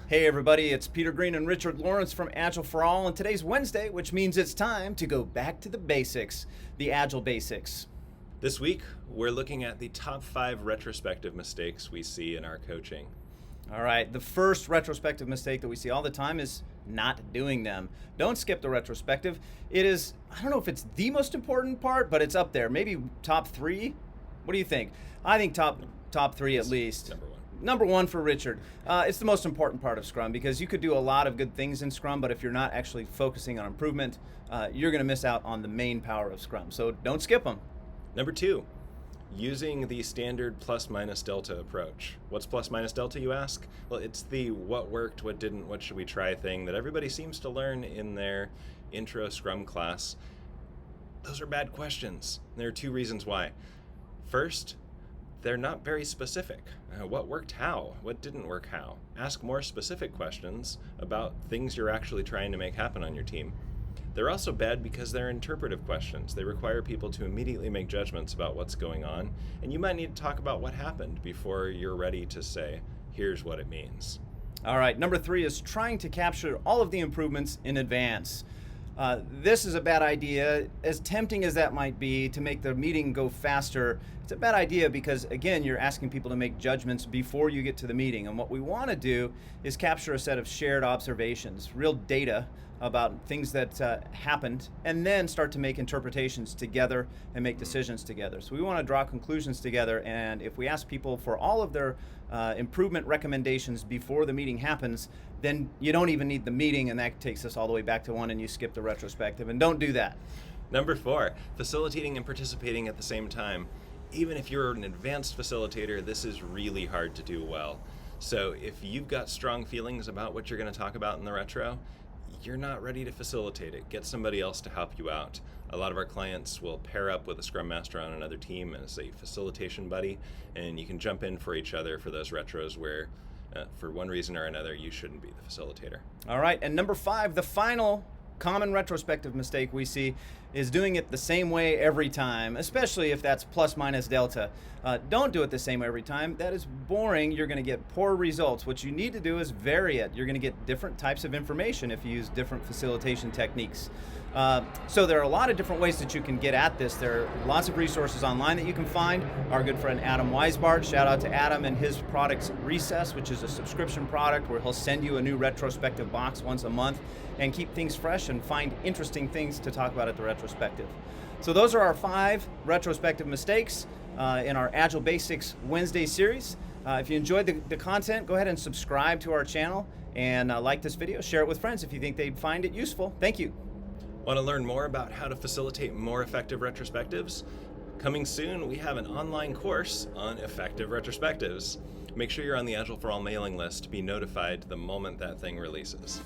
Hey everybody, it's Peter Green and Richard Lawrence from Agile for All, and today's Wednesday, which means it's time to go back to the basics, the Agile basics. This week, we're looking at the top 5 retrospective mistakes we see in our coaching. All right, the first retrospective mistake that we see all the time is not doing them. Don't skip the retrospective. It is, I don't know if it's the most important part, but it's up there. Maybe top 3? What do you think? I think top 3 at least. Number 1 for Richard. It's the most important part of Scrum because you could do a lot of good things in Scrum, but if you're not actually focusing on improvement, you're going to miss out on the main power of Scrum. So don't skip them. Number 2, using the standard plus minus delta approach. What's plus minus delta, you ask? Well, it's the what worked, what didn't, what should we try thing that everybody seems to learn in their intro Scrum class. Those are bad questions. There are 2 reasons why. First, they're not very specific. What worked how? What didn't work how? Ask more specific questions about things you're actually trying to make happen on your team. They're also bad because they're interpretive questions. They require people to immediately make judgments about what's going on, and you might need to talk about what happened before you're ready to say, here's what it means. All right, number 3 is trying to capture all of the improvements in advance. This is a bad idea. As tempting as that might be to make the meeting go faster, it's a bad idea because, again, you're asking people to make judgments before you get to the meeting. And what we want to do is capture a set of shared observations, real data about things that happened, and then start to make interpretations together and make decisions together. So we want to draw conclusions together, and if we ask people for all of their improvement recommendations before the meeting happens, then you don't even need the meeting, and that takes us all the way back to 1, and you skip the retrospective, and don't do that. Number 4, facilitating and participating at the same time. Even if you're an advanced facilitator, this is really hard to do well. So if you've got strong feelings about what you're going to talk about in the retro, you're not ready to facilitate it. Get somebody else to help you out. A lot of our clients will pair up with a Scrum Master on another team as a facilitation buddy, and you can jump in for each other for those retros where, for one reason or another, you shouldn't be the facilitator. All right, and number 5, the final common retrospective mistake we see is doing it the same way every time, especially if that's plus minus delta. Don't do it the same way every time. That is boring. You're going to get poor results. What you need to do is vary it. You're going to get different types of information if you use different facilitation techniques. So there are a lot of different ways that you can get at this. There are lots of resources online that you can find. Our good friend Adam Weisbart, shout out to Adam and his product Recess, which is a subscription product where he'll send you a new retrospective box once a month and keep things fresh and find interesting things to talk about at the retrospective. So those are our 5 retrospective mistakes in our Agile Basics Wednesday series. If you enjoyed the content, go ahead and subscribe to our channel and like this video. Share it with friends if you think they'd find it useful. Thank you. Want to learn more about how to facilitate more effective retrospectives? Coming soon, we have an online course on effective retrospectives. Make sure you're on the Agile for All mailing list to be notified the moment that thing releases.